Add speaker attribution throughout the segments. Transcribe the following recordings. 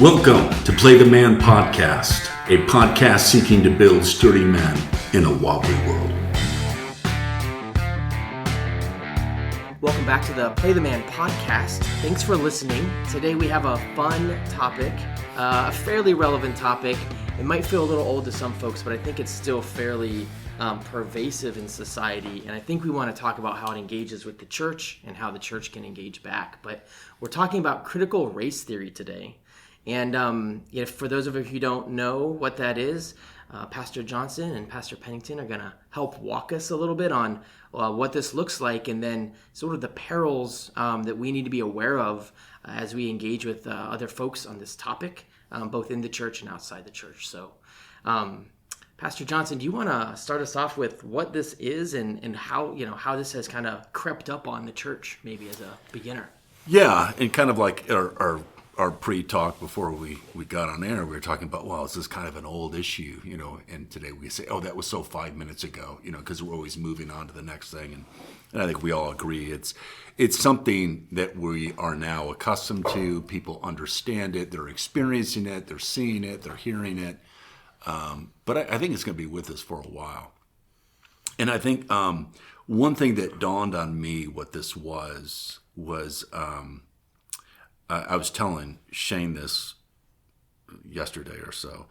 Speaker 1: Welcome to Play the Man Podcast, a podcast seeking to build sturdy men in a wobbly world.
Speaker 2: Welcome back to the Play the Man Podcast. Thanks for listening. Today we have a fun topic, a fairly relevant topic. It might feel a little old to some folks, but I think it's still fairly pervasive in society. And I think we want to talk about how it engages with the church and how the church can engage back. But we're talking about critical race theory today. And for those of you who don't know what that is, Pastor Johnson and Pastor Pennington are going to help walk us a little bit on what this looks like, and then sort of the perils that we need to be aware of as we engage with other folks on this topic, both in the church and outside the church. So, Pastor Johnson, do you want to start us off with what this is and how this has kind of crept up on the church, maybe as a beginner?
Speaker 1: Yeah, and kind of like our pre-talk before we got on air, we were talking about, well, this is kind of an old issue, and today we say, oh, that was so 5 minutes ago, because we're always moving on to the next thing. And I think we all agree it's something that we are now accustomed to. People understand it, they're experiencing it, they're seeing it, they're hearing it. But I think it's going to be with us for a while. And I think one thing that dawned on me what this was I was telling Shane this yesterday or so.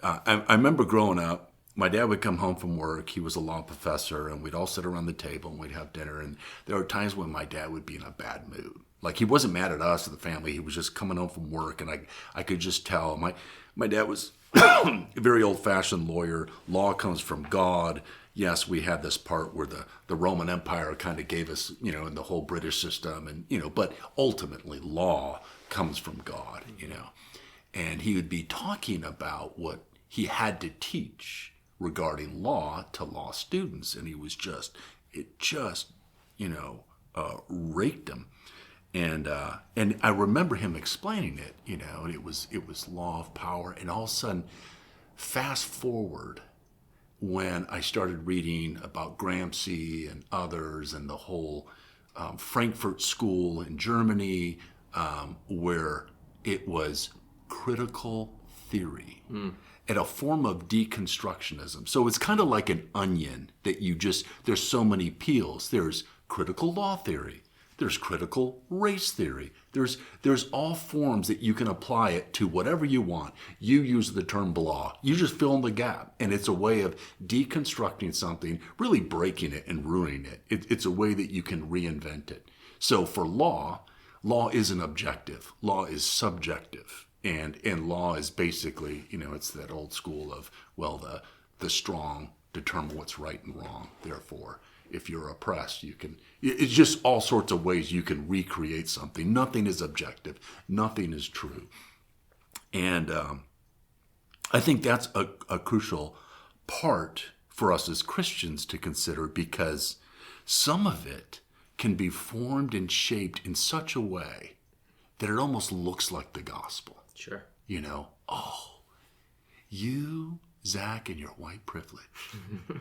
Speaker 1: I remember growing up, my dad would come home from work. He was a law professor, and we'd all sit around the table and we'd have dinner. And there were times when my dad would be in a bad mood. Like, he wasn't mad at us or the family. He was just coming home from work, and I could just tell. My dad was a very old-fashioned lawyer. Law comes from God. Yes, we had this part where the Roman Empire kind of gave us, and the whole British system, and but ultimately law comes from God, And he would be talking about what he had to teach regarding law to law students, and it just raked him. And I remember him explaining it, and it was law of power, and all of a sudden, fast forward, when I started reading about Gramsci and others and the whole Frankfurt School in Germany, where it was critical theory and a form of deconstructionism. So it's kind of like an onion that there's so many peels. There's critical law theory. There's critical race theory. There's all forms that you can apply it to whatever you want. You use the term blah. You just fill in the gap. And it's a way of deconstructing something, really breaking it and ruining it. It's a way that you can reinvent it. So for law isn't objective. Law is subjective. And law is basically, it's that old school of, well, the strong determine what's right and wrong. Therefore, if you're oppressed, it's just all sorts of ways you can recreate something. Nothing is objective. Nothing is true. And I think that's a crucial part for us as Christians to consider, because some of it can be formed and shaped in such a way that it almost looks like the gospel.
Speaker 2: Sure.
Speaker 1: You, Zach, and your white privilege,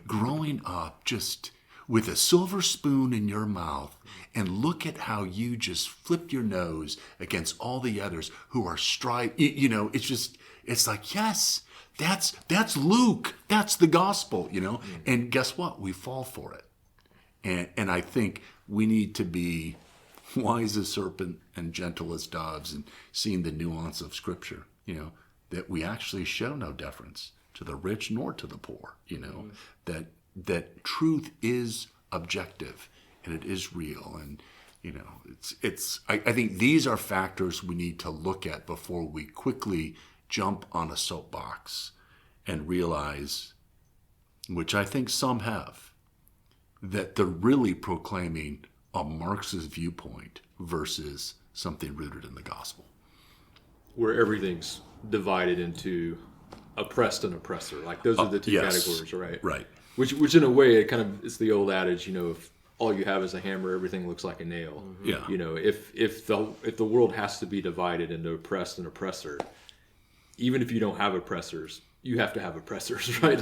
Speaker 1: growing up just with a silver spoon in your mouth, and look at how you just flipped your nose against all the others who are striving. It's like, yes, that's Luke. That's the gospel, And guess what? We fall for it. And I think we need to be wise as serpent and gentle as doves, and seeing the nuance of Scripture, that we actually show no deference to the rich nor to the poor, that truth is objective and it is real. And, I think these are factors we need to look at before we quickly jump on a soapbox and realize, which I think some have, that they're really proclaiming a Marxist viewpoint versus something rooted in the gospel.
Speaker 3: Where everything's divided into oppressed and oppressor. Like, those are the two categories, right?
Speaker 1: Right.
Speaker 3: Which in a way, it's the old adage, if all you have is a hammer, everything looks like a nail.
Speaker 1: Yeah.
Speaker 3: If the world has to be divided into oppressed and oppressor, even if you don't have oppressors, you have to have oppressors, right?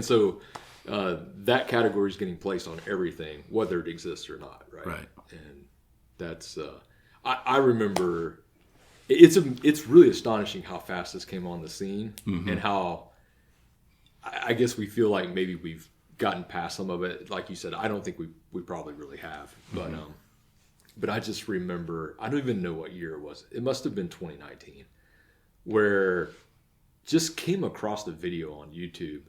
Speaker 3: So that category is getting placed on everything, whether it exists or not, right?
Speaker 1: Right.
Speaker 3: And that's I remember it's really astonishing how fast this came on the scene, and how I guess we feel like maybe we've gotten past some of it. Like you said, I don't think we probably really have, but I just remember, I don't even know what year it was. It must have been 2019, where just came across the video on YouTube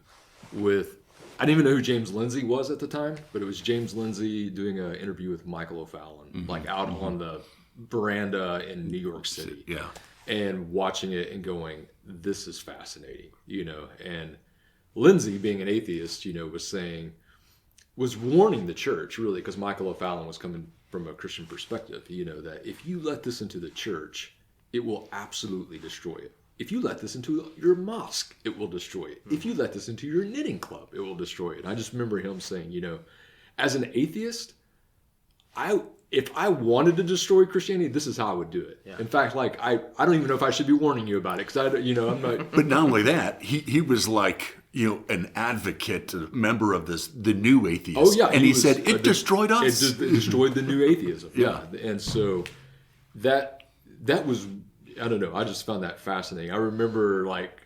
Speaker 3: with, I didn't even know who James Lindsay was at the time, but it was James Lindsay doing an interview with Michael O'Fallon, like out on the veranda in New York City.
Speaker 1: Yeah.
Speaker 3: And watching it and going, this is fascinating, and Lindsay, being an atheist, was warning the church, really, because Michael O'Fallon was coming from a Christian perspective, that if you let this into the church, it will absolutely destroy it. If you let this into your mosque, it will destroy it. If you let this into your knitting club, it will destroy it. And I just remember him saying, as an atheist, if I wanted to destroy Christianity, this is how I would do it. Yeah. In fact, like I don't even know if I should be warning you about it, because I'm not.
Speaker 1: But not only that, he was like, an advocate, a member of the new atheist.
Speaker 3: Oh yeah,
Speaker 1: and he said it destroyed us.
Speaker 3: It destroyed the new atheism. Yeah, and so that was, I don't know. I just found that fascinating. I remember like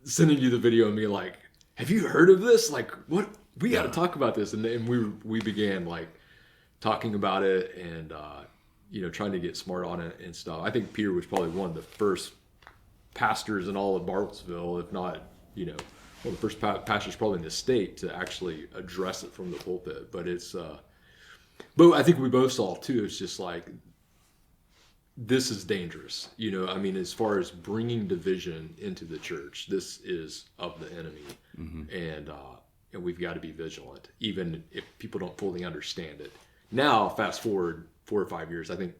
Speaker 3: sending you the video and being like, "Have you heard of this? Like, what? We got to talk about this." And we began like talking about it and trying to get smart on it and stuff. I think Peter was probably one of the first pastors in all of Bartlesville, if not, one of the first pastors probably in the state to actually address it from the pulpit. But but I think we both saw too, it's just like, this is dangerous. As far as bringing division into the church, this is of the enemy. And we've got to be vigilant, even if people don't fully understand it. Now, fast forward 4 or 5 years, I think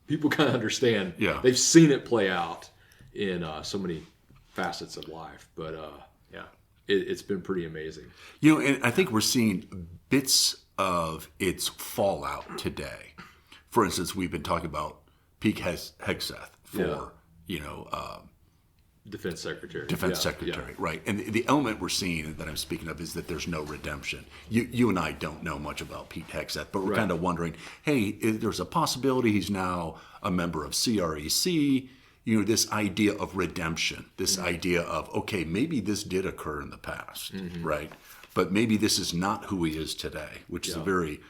Speaker 3: people kind of understand.
Speaker 1: Yeah.
Speaker 3: They've seen it play out in so many facets of life. But it's been pretty amazing.
Speaker 1: And I think we're seeing bits of its fallout today. For instance, we've been talking about Pete Hegseth for,
Speaker 3: Defense Secretary.
Speaker 1: Secretary, right. And the element we're seeing that I'm speaking of is that there's no redemption. You and I don't know much about Pete Hegseth, but we're kind of wondering, hey, there's a possibility he's now a member of CREC, this idea of redemption, this idea of, okay, maybe this did occur in the past, right? But maybe this is not who he is today, which is a very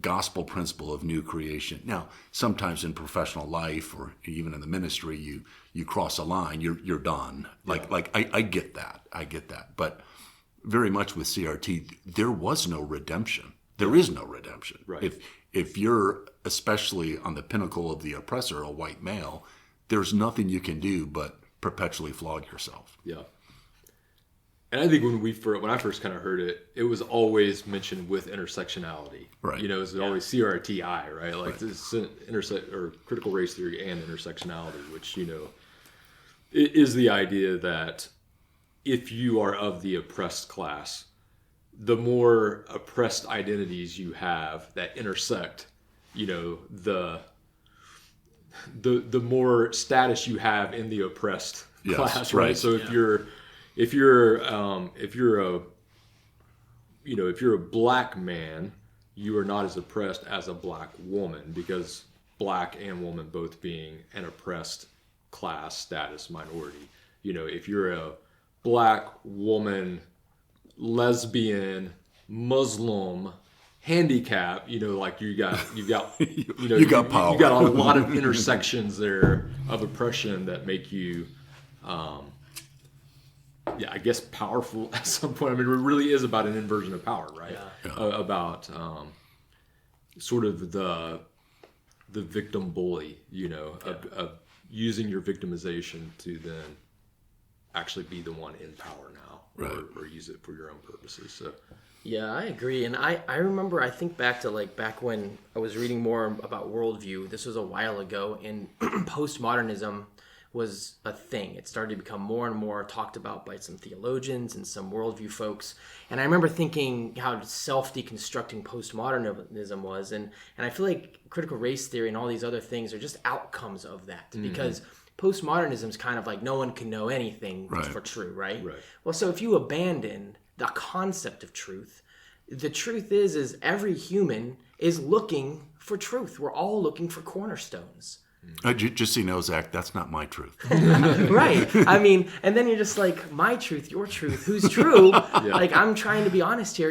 Speaker 1: gospel principle of new creation. Now, sometimes in professional life or even in the ministry, you cross a line, you're done. I get that. But very much with CRT, there was no redemption. There is no redemption.
Speaker 3: Right.
Speaker 1: If you're especially on the pinnacle of the oppressor, a white male, there's nothing you can do but perpetually flog yourself.
Speaker 3: Yeah. And I think when I first kind of heard it, it was always mentioned with intersectionality. Right. It was always CRTI, right? Like this or critical race theory and intersectionality, which, it is the idea that if you are of the oppressed class, the more oppressed identities you have that intersect, the more status you have in the oppressed class, right? So if you're a black man, you are not as oppressed as a black woman, because black and woman both being an oppressed class status minority. If you're a black woman, lesbian, Muslim, handicap, you've got
Speaker 1: power.
Speaker 3: You got a lot of intersections there of oppression that make you I guess powerful at some point. It really is about an inversion of power, right? Yeah. About sort of the victim bully, of using your victimization to then actually be the one in power now, or use it for your own purposes. So.
Speaker 2: Yeah, I agree. And I remember, I think back to back when I was reading more about worldview. This was a while ago, and postmodernism was a thing. It started to become more and more talked about by some theologians and some worldview folks. And I remember thinking how self-deconstructing postmodernism was. And I feel like critical race theory and all these other things are just outcomes of that. Mm-hmm. Because postmodernism is kind of like no one can know anything for true, right? Well, so if you abandon the concept of truth, the truth is every human is looking for truth. We're all looking for cornerstones.
Speaker 1: Just so you know, Zach, that's not my truth.
Speaker 2: Right. I mean, and then you're just like, my truth, your truth, who's true? Like, I'm trying to be honest here,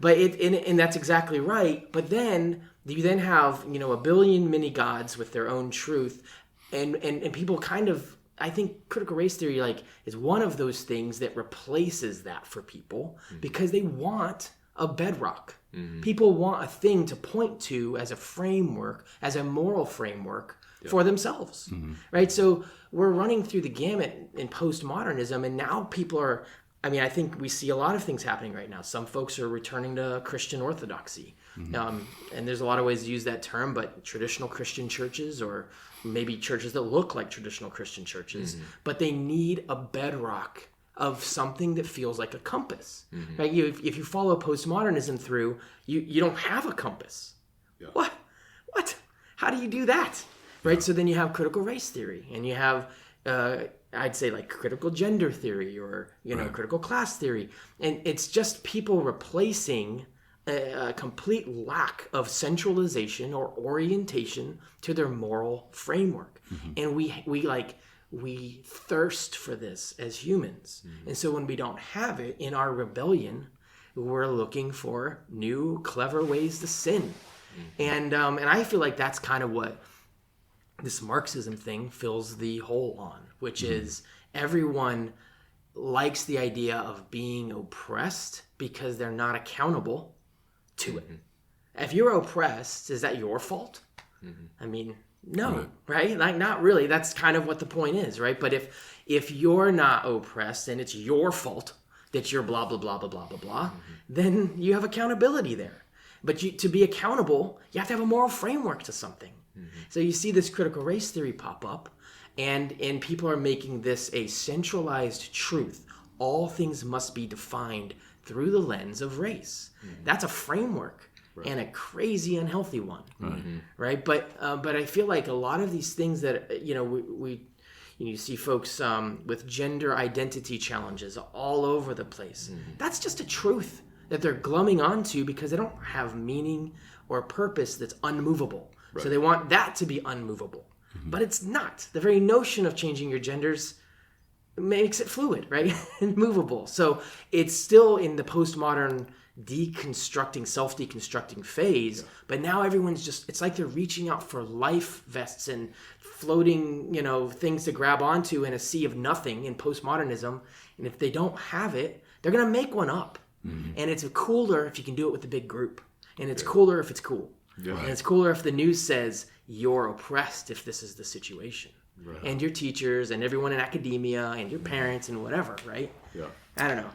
Speaker 2: but and that's exactly right. But then you then have, a billion mini gods with their own truth, and people kind of, I think critical race theory, is one of those things that replaces that for people because they want a bedrock. People want a thing to point to as a framework, as a moral framework for themselves, right? So we're running through the gamut in postmodernism, and now people are, I think we see a lot of things happening right now. Some folks are returning to Christian orthodoxy. And there's a lot of ways to use that term, but traditional Christian churches, or maybe churches that look like traditional Christian churches, but they need a bedrock of something that feels like a compass, right? If you follow postmodernism through, you don't have a compass. Yeah. What? How do you do that? Right? So then you have critical race theory, and you have, I'd say, critical gender theory, or, critical class theory. And it's just people replacing a complete lack of centralization or orientation to their moral framework. And we thirst for this as humans. And so when we don't have it in our rebellion, we're looking for new, clever ways to sin. And I feel like that's kind of what this Marxism thing fills the hole on, which is everyone likes the idea of being oppressed because they're not accountable to it. If you're oppressed, is that your fault? I mean, no, right? Not really. That's kind of what the point is, right? But if you're not oppressed and it's your fault that you're blah, blah, blah, blah, blah, blah, blah, then you have accountability there. But to be accountable, you have to have a moral framework to something. So you see this critical race theory pop up, and people are making this a centralized truth. All things must be defined through the lens of race. That's a framework, and a crazy unhealthy one, right? But I feel like a lot of these things that you see folks with gender identity challenges all over the place. That's just a truth that they're glumming onto because they don't have meaning or purpose that's unmovable. So they want that to be unmovable, but it's not. The very notion of changing your genders makes it fluid, right? And movable. So it's still in the postmodern self-deconstructing phase, but now everyone's it's like they're reaching out for life vests and floating, things to grab onto in a sea of nothing in postmodernism. And if they don't have it, they're going to make one up. And it's cooler if you can do it with a big group. And it's cooler if it's cool. And it's cooler if the news says you're oppressed if this is the situation. And your teachers and everyone in academia and your parents and whatever, right? I don't know.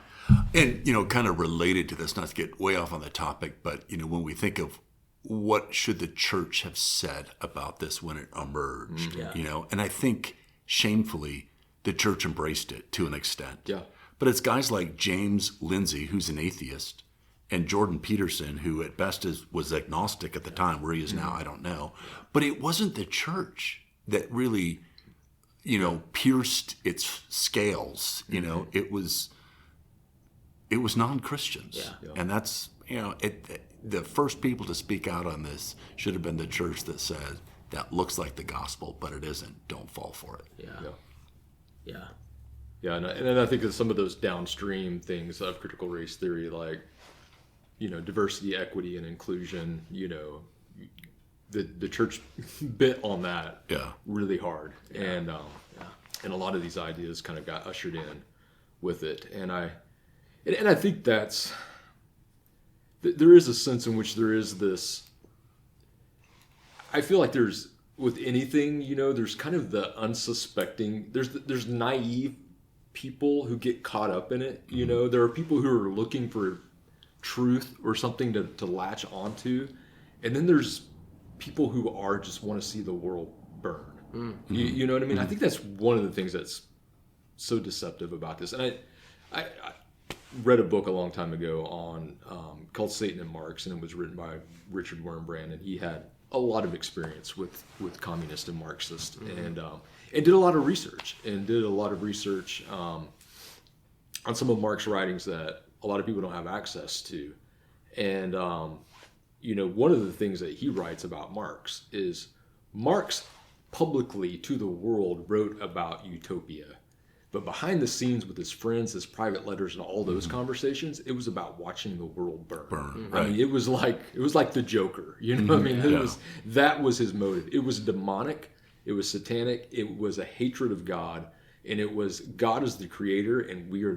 Speaker 1: And, kind of related to this, not to get way off on the topic, but, when we think of what should the church have said about this when it emerged, and I think shamefully the church embraced it to an extent. But it's guys like James Lindsay, who's an atheist, and Jordan Peterson, who at best was agnostic at the time. Where he is now, I don't know. But it wasn't the church that really, pierced its scales. It was non-Christians. And that's, the first people to speak out on this should have been the church that said, that looks like the gospel, but it isn't. Don't fall for it.
Speaker 3: Yeah, and I think that some of those downstream things of critical race theory, like, diversity, equity, and inclusion, the church bit on that really hard. And a lot of these ideas kind of got ushered in with it. And I think there is a sense in which there is this, I feel like there's, with anything, there's kind of the unsuspecting, there's naive people who get caught up in it. There are people who are looking for truth or something to latch onto, and then there's people who just want to see the world burn. You know what I mean? I think that's one of the things that's so deceptive about this. And I read a book a long time ago on called Satan and Marx, and it was written by Richard Wurmbrand, and he had a lot of experience with communist and Marxist, and did a lot of research on some of Marx's writings that a lot of people don't have access to. And one of the things that he writes about Marx is Marx publicly to the world wrote about utopia. But behind the scenes with his friends, his private letters, and all those conversations, it was about watching the world burn. I mean, it was like the Joker. You know, I mean, that was his motive. It was demonic. It was satanic. It was a hatred of God, and it was God is the creator, and we are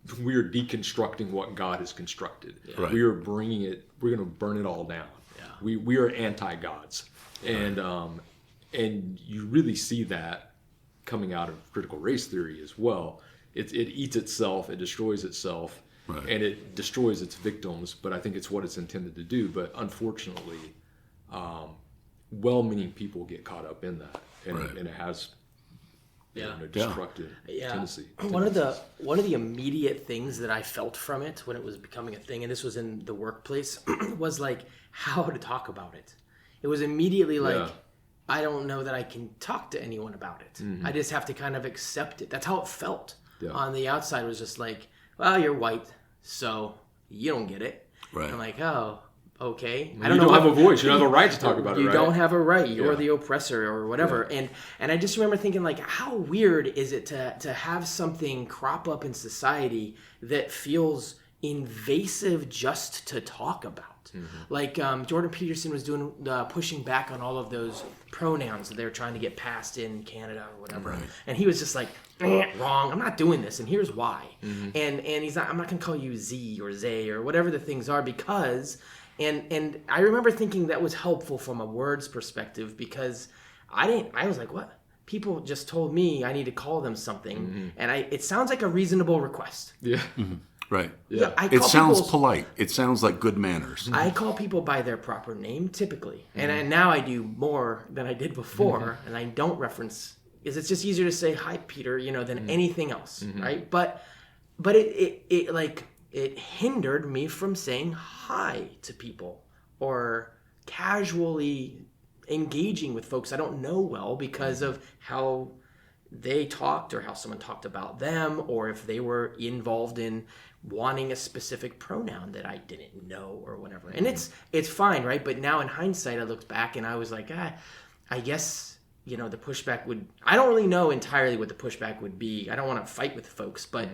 Speaker 3: deconstructing what God has constructed. Right. We are bringing it. We're going to burn it all down. Yeah. We are anti-gods, and you really see that coming out of critical race theory as well. It eats itself, it destroys itself, and it destroys its victims, but I think it's what it's intended to do. But unfortunately, well-meaning people get caught up in that, and it has a destructive tendency.
Speaker 2: One of the immediate things that I felt from it when it was becoming a thing, and this was in the workplace, was like how to talk about it. It was immediately like, I don't know that I can talk to anyone about it. I just have to kind of accept it. That's how it felt. On the outside, it was just like, well, you're white, so you don't get it. Right. I'm like, oh, okay.
Speaker 3: I don't know. You don't have a voice. You don't have a right to talk about it, right?
Speaker 2: You don't have a right. You're the oppressor or whatever. Yeah. And I just remember thinking, like, how weird is it to have something crop up in society that feels invasive just to talk about? Like Jordan Peterson was doing pushing back on all of those pronouns that they were trying to get passed in Canada or whatever, and he was just like, wrong, I'm not doing this, and here's why. And he's not, I'm not going to call you Z or Zay or whatever the things are, because and I remember thinking that was helpful from a words perspective, because I was like, what? People just told me I need to call them something, and it sounds like a reasonable request.
Speaker 1: Yeah. Right. Yeah. It sounds polite. It sounds like good manners.
Speaker 2: I call people by their proper name typically, and now I do more than I did before, and I don't reference, because it's just easier to say hi, Peter, than anything else, right? But it hindered me from saying hi to people or casually engaging with folks I don't know well because of how they talked or how someone talked about them, or if they were involved in wanting a specific pronoun that I didn't know or whatever. And it's fine, right? But now in hindsight, I looked back and I was like, I guess, the pushback would, I don't really know entirely what the pushback would be. I don't want to fight with folks, but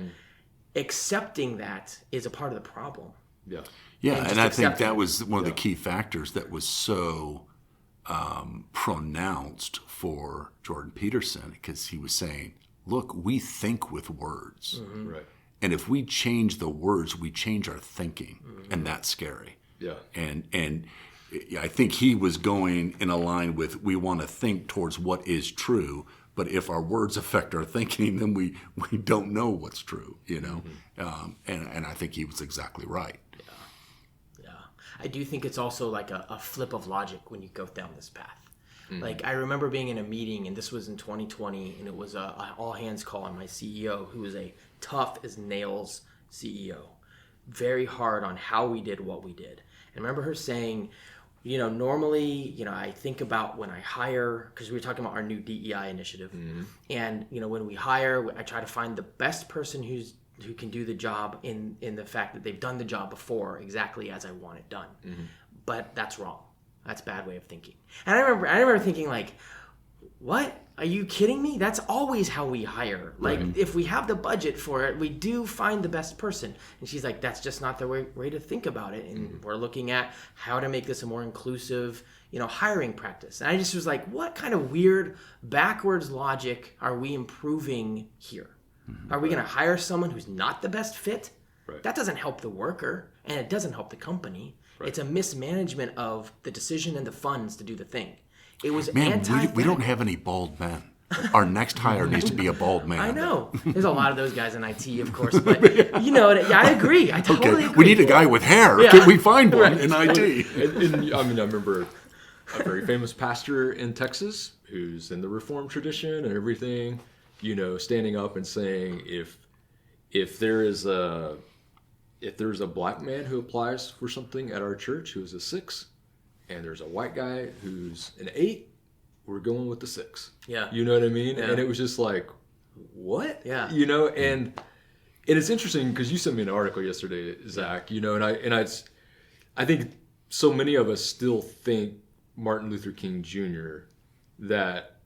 Speaker 2: accepting that is a part of the problem.
Speaker 1: Yeah. Yeah. And I think that was one of the key factors that was so pronounced for Jordan Peterson, because he was saying, look, we think with words. Right. And if we change the words, we change our thinking, and that's scary. Yeah. And I think he was going in a line with, we want to think towards what is true, but if our words affect our thinking, then we don't know what's true, and I think he was exactly right.
Speaker 2: Yeah. I do think it's also like a flip of logic when you go down this path. Like, I remember being in a meeting, and this was in 2020, and it was a all-hands call on my CEO, who was a tough-as-nails CEO. Very hard on how we did what we did. And I remember her saying, normally, I think about when I hire, because we were talking about our new DEI initiative, and, when we hire, I try to find the best person who can do the job in the fact that they've done the job before exactly as I want it done. But that's wrong. That's a bad way of thinking. And I remember thinking, like, what? Are you kidding me? That's always how we hire. Like, if we have the budget for it, we do find the best person. And she's like, that's just not the way to think about it. And we're looking at how to make this a more inclusive, hiring practice. And I just was like, what kind of weird backwards logic are we improving here? Are we going to hire someone who's not the best fit? Right. That doesn't help the worker, and it doesn't help the company. Right. It's a mismanagement of the decision and the funds to do the thing. It was
Speaker 1: we don't have any bald men. Our next hire needs to be a bald man.
Speaker 2: I know. There's a lot of those guys in IT, of course, but I agree. I totally agree.
Speaker 1: We need a guy with hair. Yeah. Can we find one in IT?
Speaker 3: And I remember a very famous pastor in Texas who's in the Reformed tradition and everything, standing up and saying, if there's a black man who applies for something at our church who's a 6, and there's a white guy who's an 8, we're going with the 6. Yeah. You know what I mean? Yeah. And it was just like, what? Yeah. And it's interesting because you sent me an article yesterday, Zach, and I think so many of us still think Martin Luther King Jr. that,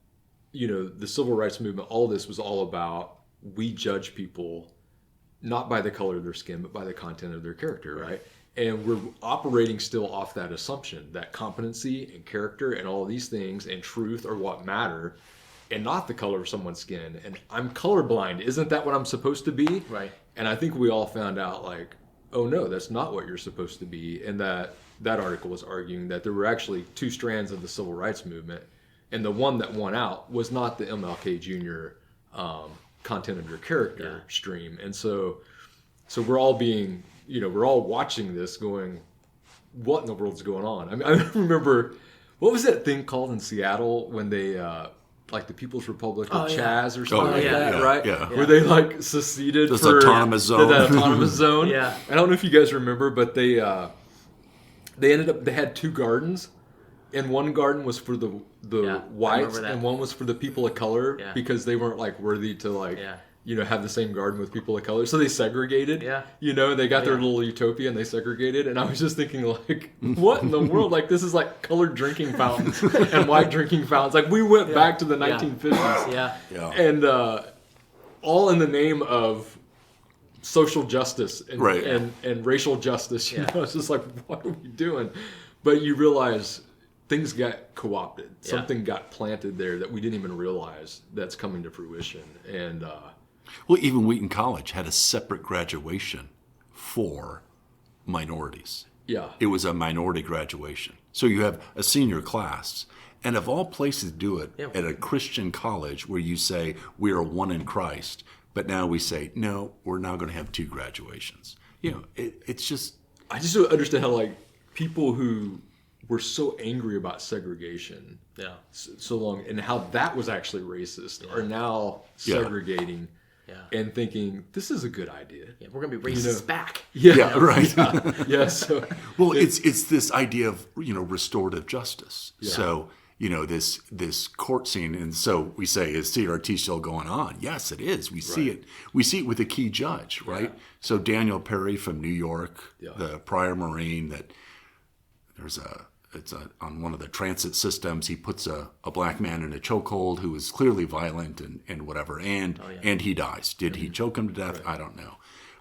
Speaker 3: the civil rights movement, all of this was all about, we judge people not by the color of their skin, but by the content of their character, right? And we're operating still off that assumption that competency and character and all of these things and truth are what matter, and not the color of someone's skin. And I'm colorblind. Isn't that what I'm supposed to be?
Speaker 2: Right.
Speaker 3: And I think we all found out, like, oh no, that's not what you're supposed to be. And that article was arguing that there were actually two strands of the civil rights movement, and the one that won out was not the MLK Jr. Content of your character stream. And so we're all being, we're all watching this going, what in the world's going on? I mean, I remember, what was that thing called in Seattle when they, like the People's Republic of Chaz or something that, right?
Speaker 1: Yeah.
Speaker 3: Where they like seceded
Speaker 1: this
Speaker 3: for
Speaker 1: autonomous zone.
Speaker 3: The autonomous zone.
Speaker 2: Yeah.
Speaker 3: I don't know if you guys remember, but they ended up, they had two gardens, and one garden was for the whites, and one was for the people of color because they weren't like worthy to like have the same garden with people of color. So they segregated. Yeah. They got their little utopia and they segregated. And I was just thinking, like, what in the world? Like, this is like colored drinking fountains and white drinking fountains. Like, we went back to the 1950s.
Speaker 2: Yeah.
Speaker 3: And all in the name of social justice and racial justice. It's just like, what are we doing? But you realize things got co-opted. Something got planted there that we didn't even realize that's coming to fruition. And
Speaker 1: well, even Wheaton College had a separate graduation for minorities.
Speaker 3: Yeah.
Speaker 1: It was a minority graduation. So you have a senior class. And of all places to do it, at a Christian college where you say, we are one in Christ, but now we say, no, we're now going to have two graduations. It's just...
Speaker 3: I just don't understand how, like, people who were so angry about segregation so long, and how that was actually racist, are now segregating and thinking, this is a good idea.
Speaker 2: Yeah, we're going to be racist back.
Speaker 1: Yeah, right.
Speaker 3: So,
Speaker 1: well, it's this idea of, restorative justice. Yeah. So, this court scene, and so we say, is CRT still going on? Yes, it is. We see it. We see it with a key judge, right? Yeah. So Daniel Perry from New York, the prior Marine, that it's on one of the transit systems, he puts a black man in a chokehold who is clearly violent and whatever, and he dies. Did he choke him to death? Right. I don't know.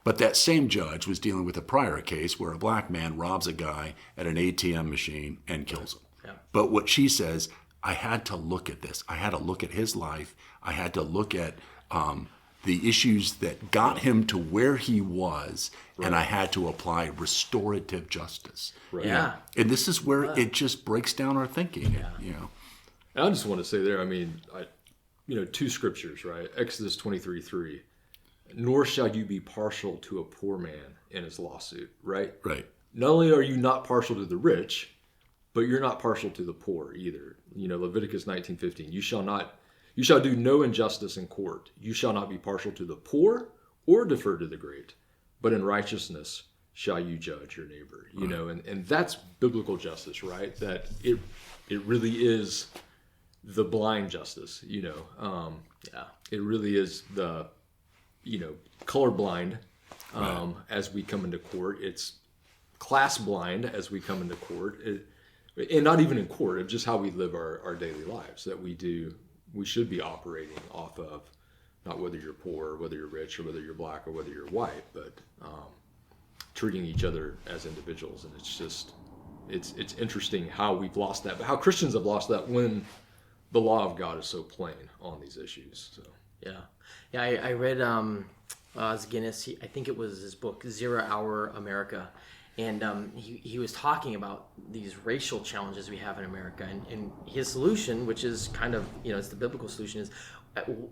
Speaker 1: But that same judge was dealing with a prior case where a black man robs a guy at an ATM machine and kills him. Yeah. But what she says, I had to look at this. I had to look at his life. I had to look at the issues that got him to where he was, and I had to apply restorative justice.
Speaker 3: Right.
Speaker 2: Yeah.
Speaker 1: And this is where it just breaks down our thinking.
Speaker 3: And I just want to say there, I mean, two scriptures, right? Exodus 23:3. Nor shall you be partial to a poor man in his lawsuit, right?
Speaker 1: Right.
Speaker 3: Not only are you not partial to the rich, but you're not partial to the poor either. Leviticus 19:15. You shall do no injustice in court. You shall not be partial to the poor or defer to the great, but in righteousness shall you judge your neighbor. And that's biblical justice, right? That it really is the blind justice. It really is the colorblind as we come into court. It's class blind as we come into court, and not even in court. It's just how we live our daily lives that we should be operating off of, not whether you're poor, or whether you're rich, or whether you're black, or whether you're white, but treating each other as individuals. And it's just, it's interesting how we've lost that, but how Christians have lost that when the law of God is so plain on these issues. So
Speaker 2: I read Os Guinness. I think it was his book 0 Hour America. And he was talking about these racial challenges we have in America, and his solution, which is kind of, it's the biblical solution, is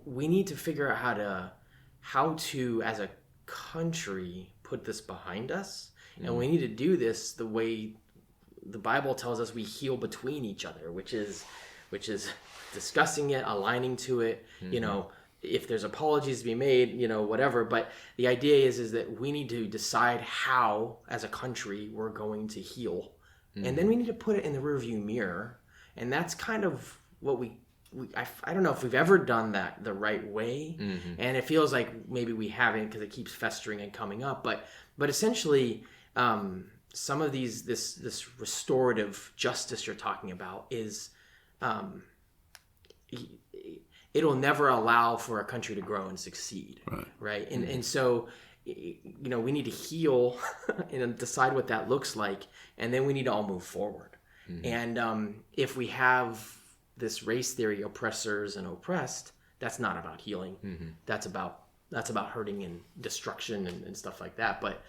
Speaker 2: we need to figure out how to as a country put this behind us, and we need to do this the way the Bible tells us we heal between each other, which is discussing it, aligning to it, if there's apologies to be made, whatever. But the idea is that we need to decide how, as a country, we're going to heal. Mm-hmm. And then we need to put it in the rearview mirror. And that's kind of what I don't know if we've ever done that the right way. Mm-hmm. And it feels like maybe we haven't, because it keeps festering and coming up. But essentially, some of this restorative justice you're talking about is it'll never allow for a country to grow and succeed. Right. And so, we need to heal and decide what that looks like. And then we need to all move forward. And if we have this race theory, oppressors and oppressed, that's not about healing. That's about hurting and destruction and stuff like that. But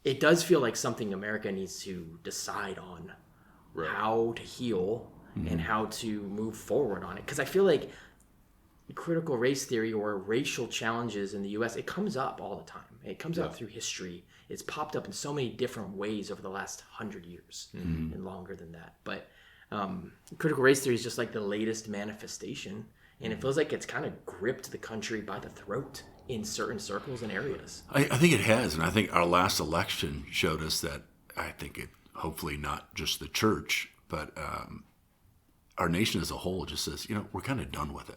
Speaker 2: it does feel like something America needs to decide on how to heal and how to move forward on it. Because I feel like critical race theory or racial challenges in the U.S., it comes up all the time. It comes up through history. It's popped up in so many different ways over the last 100 years and longer than that. But critical race theory is just like the latest manifestation. And it feels like it's kind of gripped the country by the throat in certain circles and areas.
Speaker 1: I think it has. And I think our last election showed us that. I think it, hopefully not just the church, but our nation as a whole just says, we're kind of done with it.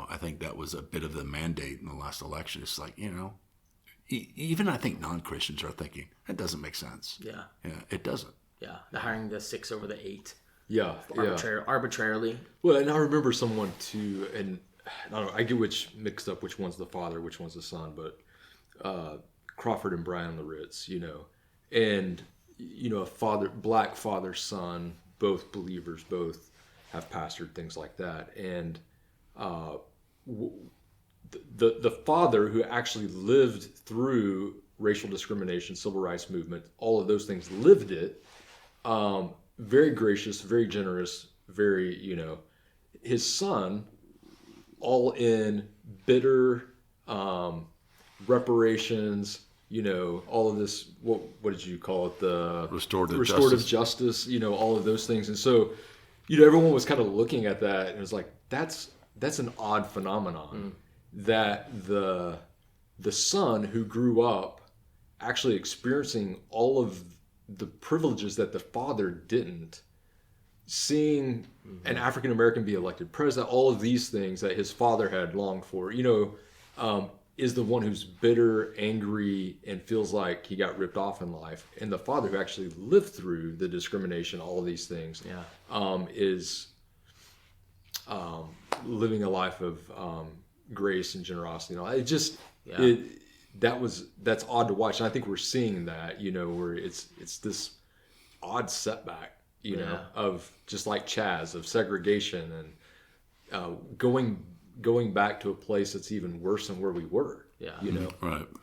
Speaker 1: I think that was a bit of the mandate in the last election. It's like, even I think non-Christians are thinking, that doesn't make sense. Yeah, it doesn't.
Speaker 2: Yeah, the hiring the 6 over the 8. Arbitrarily.
Speaker 3: Well, and I remember someone too, and I don't know, I get mixed up which one's the father, which one's the son, but Crawford and Brian Laritz, and a black father, son, both believers, both have pastored, things like that, and the father who actually lived through racial discrimination, civil rights movement, all of those things, lived it. Very gracious, very generous, very, his son, all in bitter reparations, all of this, what did you call it? The restorative justice, all of those things. And so, everyone was kind of looking at that and it was like, that's an odd phenomenon that the son who grew up actually experiencing all of the privileges that the father didn't, seeing an African American be elected president, all of these things that his father had longed for, is the one who's bitter, angry, and feels like he got ripped off in life. And the father who actually lived through the discrimination, all of these things, is living a life of grace and generosity. That's odd to watch, and I think we're seeing that, where it's this odd setback, of just like Chaz, of segregation and going back to a place that's even worse than where we were.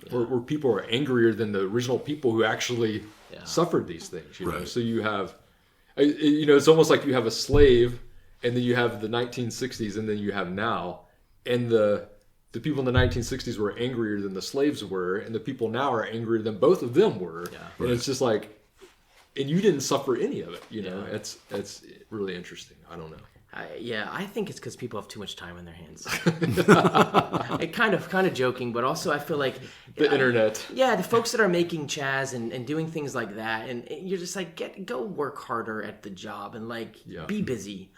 Speaker 3: Where people are angrier than the original people who actually suffered these things. So you have, it's almost like you have a slave, and then you have the 1960s, and then you have now, and the people in the 1960s were angrier than the slaves were, and the people now are angrier than both of them were. And it's just like, and you didn't suffer any of it. It's really interesting. I don't know.
Speaker 2: I think it's because people have too much time on their hands. kind of joking, but also I feel like
Speaker 3: the internet.
Speaker 2: Yeah, the folks that are making Chaz and doing things like that, and you're just like, go work harder at the job and be busy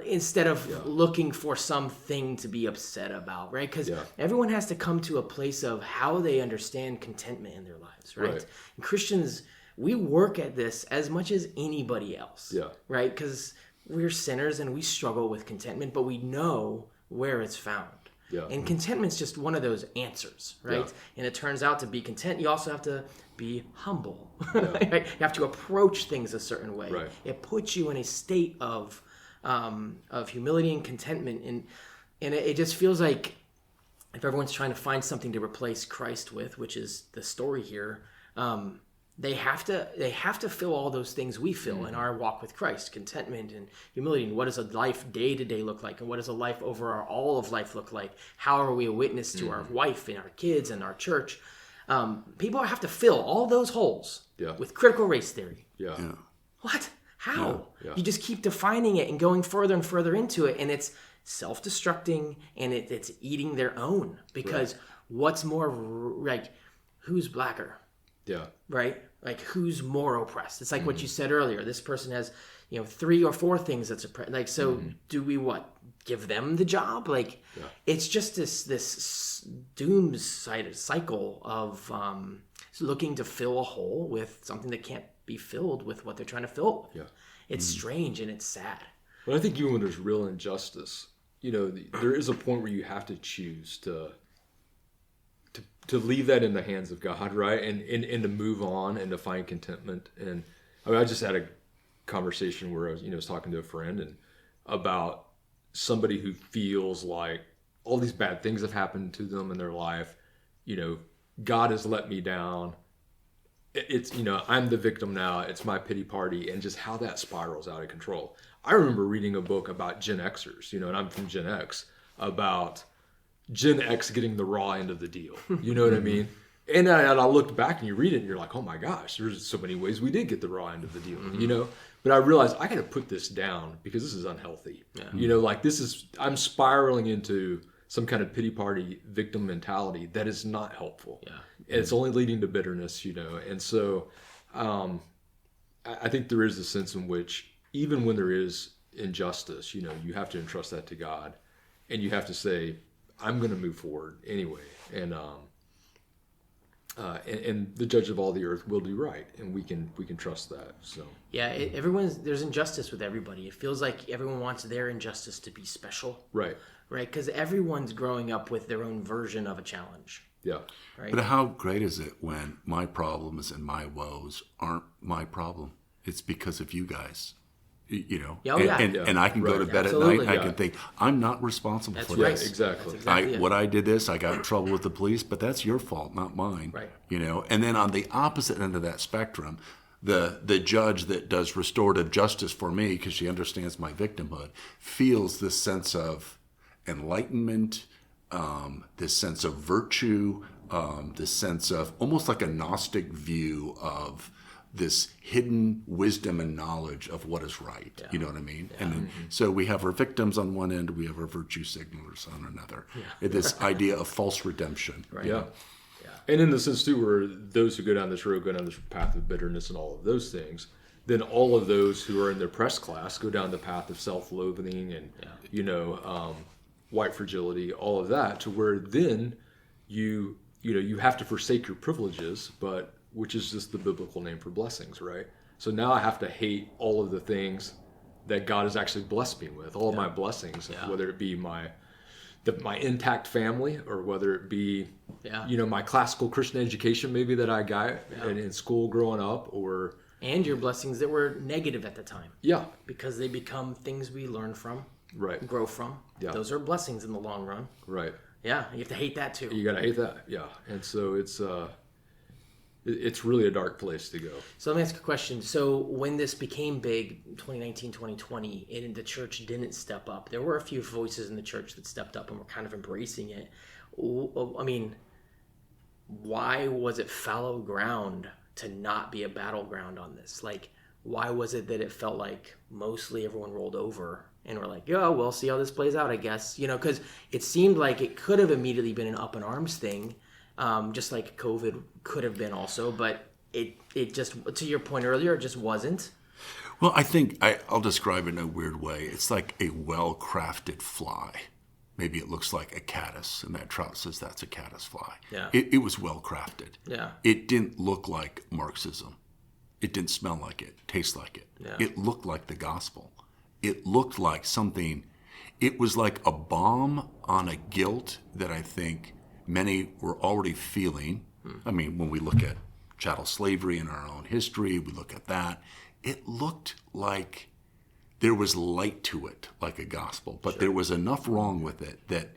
Speaker 2: instead of looking for something to be upset about, right? Because everyone has to come to a place of how they understand contentment in their lives, right? And Christians, we work at this as much as anybody else, right? Because we're sinners and we struggle with contentment, but we know where it's found. And contentment's just one of those answers, right? And it turns out to be content, you also have to be humble. Right? You have to approach things a certain way. It puts you in a state of humility and contentment, and it just feels like if everyone's trying to find something to replace Christ with, which is the story here, they have to fill all those things we fill in our walk with Christ: contentment and humility. And what does a life day to day look like? And what does a life over all of life look like? How are we a witness to our wife and our kids and our church? People have to fill all those holes with critical race theory. What? How? You just keep defining it and going further and further into it, and it's self-destructing, and it's eating their own. Because what's more, like, who's blacker? Right? Like, who's more oppressed? It's like what you said earlier. This person has, 3 or 4 things that's oppressed. Like, so do we give them the job? Like, it's just this doomed cycle of looking to fill a hole with something that can't be filled with what they're trying to fill with. It's strange and it's sad.
Speaker 3: But I think even when there's real injustice, there is a point where you have to choose to leave that in the hands of God, right? And to move on and to find contentment. And I mean, I just had a conversation where I was talking to a friend and about somebody who feels like all these bad things have happened to them in their life. God has let me down. It's, I'm the victim now. It's my pity party, and just how that spirals out of control. I remember reading a book about Gen Xers, and I'm from Gen X, about Gen X getting the raw end of the deal. You know what I mean? And I looked back and you read it and you're like, oh my gosh, there's so many ways we did get the raw end of the deal, But I realized I got to put this down because this is unhealthy. Yeah. I'm spiraling into some kind of pity party victim mentality that is not helpful. Yeah. It's only leading to bitterness, And so I think there is a sense in which even when there is injustice, you have to entrust that to God, and you have to say, I'm going to move forward anyway. And the judge of all the earth will do right, and we can trust that. So
Speaker 2: yeah, there's injustice with everybody. It feels like everyone wants their injustice to be special,
Speaker 3: right?
Speaker 2: Because everyone's growing up with their own version of a challenge.
Speaker 3: Yeah.
Speaker 2: Right.
Speaker 1: But how great is it when my problems and my woes aren't my problem? It's because of you guys. And I can go to bed at night and I can think, I'm not responsible for
Speaker 2: right.
Speaker 1: this.
Speaker 3: Exactly.
Speaker 1: What I did this, I got in trouble with the police, but that's your fault, not mine.
Speaker 2: Right.
Speaker 1: And then on the opposite end of that spectrum, the judge that does restorative justice for me, because she understands my victimhood, feels this sense of enlightenment, this sense of virtue, this sense of almost like a Gnostic view of this hidden wisdom and knowledge of what is right. Yeah. You know what I mean? Yeah. And then, so we have our victims on one end, we have our virtue signalers on another. Yeah. This idea of false redemption.
Speaker 3: Right. Yeah. And in the sense too, where those who go down this road go down this path of bitterness and all of those things, then all of those who are in the oppressed class go down the path of self-loathing and white fragility, all of that, to where then you have to forsake your privileges, but which is just the biblical name for blessings, right? So now I have to hate all of the things that God has actually blessed me with, all of my blessings, whether it be my intact family, or whether it be my classical Christian education maybe that I got in school growing up,
Speaker 2: and your blessings that were negative at the time.
Speaker 3: Yeah.
Speaker 2: Because they become things we learn from,
Speaker 3: right?
Speaker 2: Grow from.
Speaker 3: Yeah.
Speaker 2: Those are blessings in the long run.
Speaker 3: Right.
Speaker 2: Yeah, you have to hate that too.
Speaker 3: You got to hate that, yeah. And so it's really a dark place to go.
Speaker 2: So let me ask a question. So when this became big, 2019, 2020, and the church didn't step up, there were a few voices in the church that stepped up and were kind of embracing it. I mean, why was it fallow ground to not be a battleground on this? Like, why was it that it felt like mostly everyone rolled over and were like, yeah, we'll see how this plays out, I guess. Because it seemed like it could have immediately been an up in arms thing. Just like COVID could have been also, but it just, to your point earlier, it just wasn't.
Speaker 1: Well, I think I'll describe it in a weird way. It's like a well-crafted fly. Maybe it looks like a caddis, and that trout says that's a caddis fly.
Speaker 2: Yeah.
Speaker 1: It was well-crafted.
Speaker 2: Yeah.
Speaker 1: It didn't look like Marxism. It didn't smell like it, taste like it.
Speaker 2: Yeah.
Speaker 1: It looked like the gospel. It looked like something. It was like a balm on a guilt that I think many were already feeling. I mean, when we look at chattel slavery in our own history, we look at that. It looked like there was light to it, like a gospel, but there was enough wrong with it that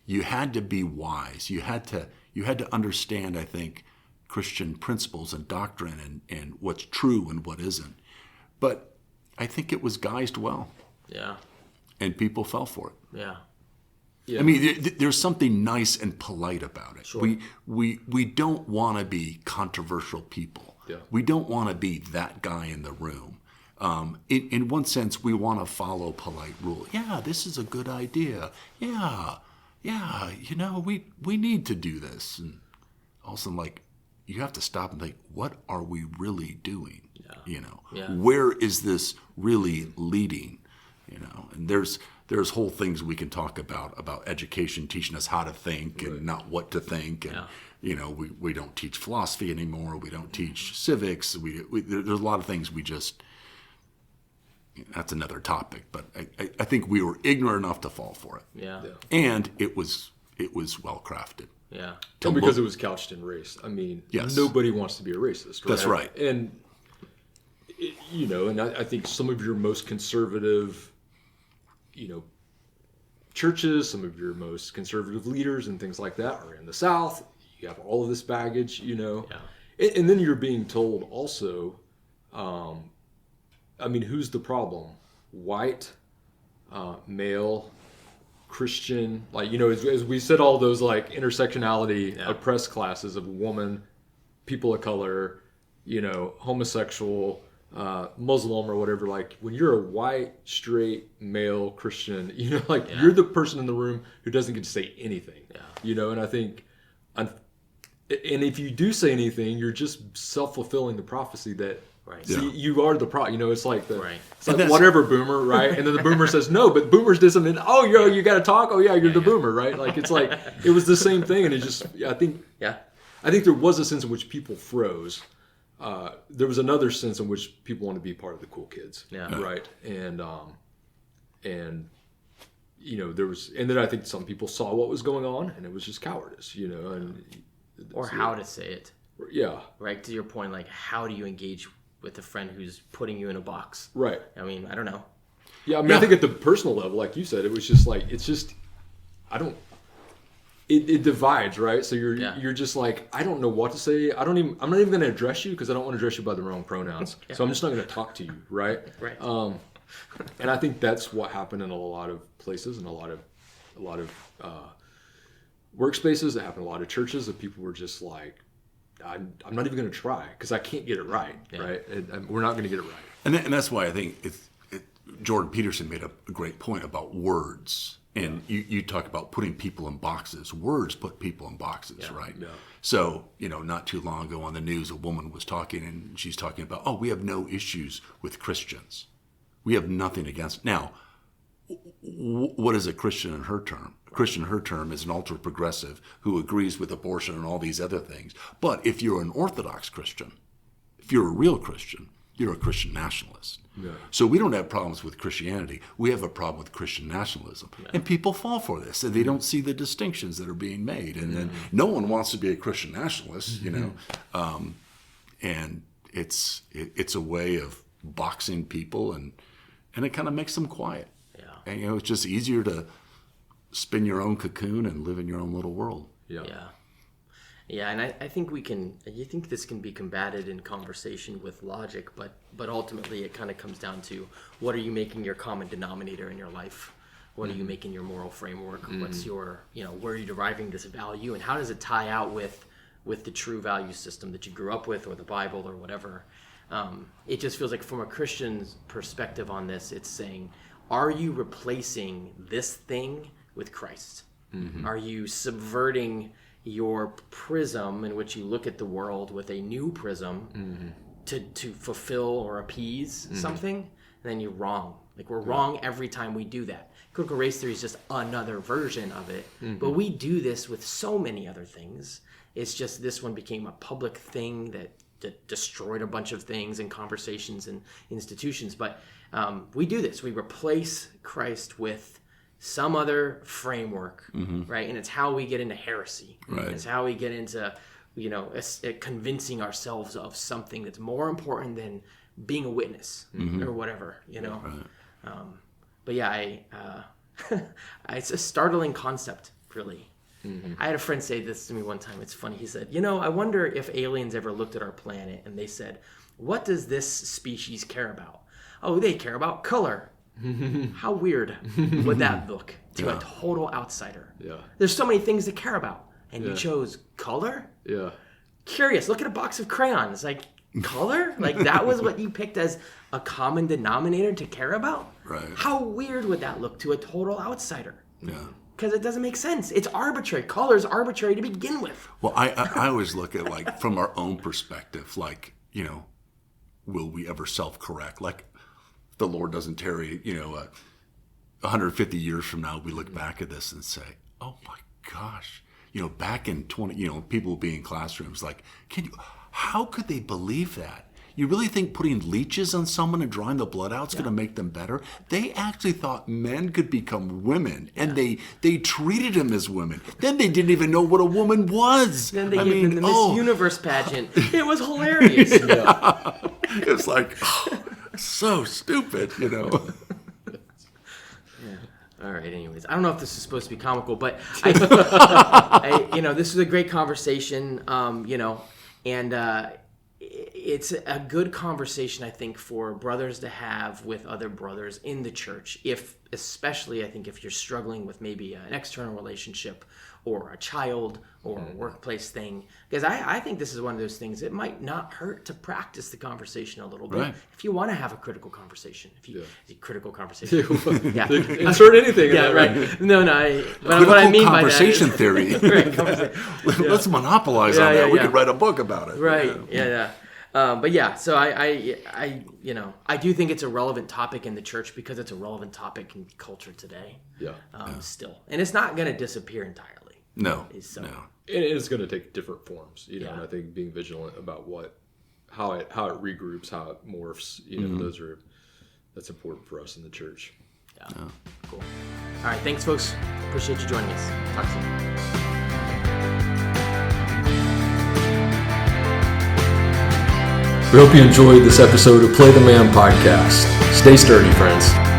Speaker 1: you had to be wise. You had to understand, I think, Christian principles and doctrine and what's true and what isn't. But I think it was guised well.
Speaker 2: Yeah.
Speaker 1: And people fell for it.
Speaker 2: Yeah.
Speaker 3: Yeah.
Speaker 1: I mean, there's something nice and polite about it.
Speaker 2: Sure.
Speaker 1: We don't want to be controversial people.
Speaker 3: Yeah.
Speaker 1: We don't want to be that guy in the room. In one sense, we want to follow polite rule. Yeah, this is a good idea. Yeah, we need to do this. And also, like, you have to stop and think, what are we really doing?
Speaker 2: Yeah.
Speaker 1: Where is this really leading? And there's whole things we can talk about education teaching us how to think and not what to think. And, we don't teach philosophy anymore. We don't teach civics. There's a lot of things we just that's another topic. But I think we were ignorant enough to fall for it.
Speaker 2: Yeah.
Speaker 1: And it was well crafted.
Speaker 2: Yeah.
Speaker 3: And because it was couched in race. I mean,
Speaker 1: Yes.
Speaker 3: nobody wants to be a racist, right?
Speaker 1: That's right.
Speaker 3: And, and I think some of your most conservative, churches, some of your most conservative leaders and things like that are in the South. You have all of this baggage,
Speaker 2: Yeah.
Speaker 3: And then you're being told also, who's the problem? White, male, Christian, as we said, all those intersectionality oppressed classes of woman, people of color, homosexual, Muslim or whatever. Like when you're a white, straight, male Christian, you're the person in the room who doesn't get to say anything.
Speaker 2: Yeah.
Speaker 3: And I think, and if you do say anything, you're just self-fulfilling the prophecy that.
Speaker 2: Right.
Speaker 3: See, you are the pro. It's like it's like whatever boomer, right? And then the boomer says no, but boomers doesn't. Oh, you got to talk. Oh, yeah, you're the boomer, right? Like it's like it was the same thing, and it just I think there was a sense in which people froze. There was another sense in which people want to be part of the cool kids, right? And there was, and then I think some people saw what was going on, and it was just cowardice,
Speaker 2: or how to say it.
Speaker 3: Yeah.
Speaker 2: Right. To your point, like how do you engage with a friend who's putting you in a box?
Speaker 3: Right.
Speaker 2: I mean, I don't know.
Speaker 3: Yeah, I think at the personal level, like you said, it was just like it divides, right? So you're just like, I don't know what to say. I'm not even going to address you because I don't want to address you by the wrong pronouns. So I'm just not going to talk to you, right?
Speaker 2: Right.
Speaker 3: And I think that's what happened in a lot of places and a lot of workspaces. That happened in a lot of churches that people were just like, I'm not even going to try because I can't get it right, right? And we're not going to get it right.
Speaker 1: And that's why I think Jordan Peterson made a great point about words. And you talk about putting people in boxes. Words put people in boxes, right? Yeah. So, not too long ago on the news, a woman was talking, and she's talking about, we have no issues with Christians. We have nothing against. Now, what is a Christian in her term? A Christian in her term is an ultra-progressive who agrees with abortion and all these other things. But if you're an Orthodox Christian, if you're a real Christian, you're a Christian nationalist. Yeah. So we don't have problems with Christianity. We have a problem with Christian nationalism. Yeah. And people fall for this, and they don't see the distinctions that are being made. And then no one wants to be a Christian nationalist, and it's a way of boxing people, and it kind of makes them quiet. Yeah. And it's just easier to spin your own cocoon and live in your own little world.
Speaker 3: Yeah.
Speaker 2: Yeah. Yeah, and I think you think this can be combated in conversation with logic, but ultimately it kind of comes down to what are you making your common denominator in your life? What are you making your moral framework? What's your, where are you deriving this value, and how does it tie out with the true value system that you grew up with, or the Bible, or whatever? It just feels like from a Christian's perspective on this, it's saying, are you replacing this thing with Christ? Mm-hmm. Are you subverting your prism in which you look at the world with a new prism to fulfill or appease something? And then you're wrong. Like we're wrong every time we do that. Critical race theory is just another version of it. But we do this with so many other things. It's just this one became a public thing that destroyed a bunch of things and conversations and institutions. But we do this. We replace Christ with some other framework, right? And it's how we get into heresy. Right. It's how we get into, convincing ourselves of something that's more important than being a witness or whatever, Right. But yeah, it's a startling concept, really. Mm-hmm. I had a friend say this to me one time. It's funny. He said, I wonder if aliens ever looked at our planet and they said, what does this species care about? Oh, they care about color. How weird would that look to a total outsider? Yeah. There's so many things to care about, and you chose color?
Speaker 3: Yeah.
Speaker 2: Curious. Look at a box of crayons. Like, color? Like, that was what you picked as a common denominator to care about?
Speaker 1: Right.
Speaker 2: How weird would that look to a total outsider?
Speaker 1: Yeah.
Speaker 2: Because it doesn't make sense. It's arbitrary. Color is arbitrary to begin with.
Speaker 1: Well, I always look at, from our own perspective, will we ever self-correct? The Lord doesn't tarry, 150 years from now, we look back at this and say, oh my gosh, back in 20, people will be in classrooms like, how could they believe that? You really think putting leeches on someone and drawing the blood out is going to make them better? They actually thought men could become women, and they treated them as women. Then they didn't even know what a woman was.
Speaker 2: Then they gave them the Miss Universe pageant. It was hilarious.
Speaker 1: It was like, so stupid, you know.
Speaker 2: All right. Anyways, I don't know if this is supposed to be comical, but this was a great conversation. And it's a good conversation, I think, for brothers to have with other brothers in the church. Especially, I think, if you're struggling with maybe an external relationship or a child or a workplace thing, because I think this is one of those things. It might not hurt to practice the conversation a little bit if you want to have a critical conversation. Critical conversation.
Speaker 3: Insert anything.
Speaker 2: Yeah, right. But what I mean by that is
Speaker 1: conversation theory. Let's monopolize on that. We could write a book about it.
Speaker 2: Right. Yeah. So I do think it's a relevant topic in the church because it's a relevant topic in culture today. Still, and it's not going to disappear entirely.
Speaker 1: No.
Speaker 3: It's going to take different forms, and I think being vigilant about how it regroups, how it morphs, that's important for us in the church.
Speaker 2: Yeah. Cool. All right. Thanks, folks. Appreciate you joining us. Talk soon.
Speaker 3: We hope you enjoyed this episode of Play the Man podcast. Stay sturdy, friends.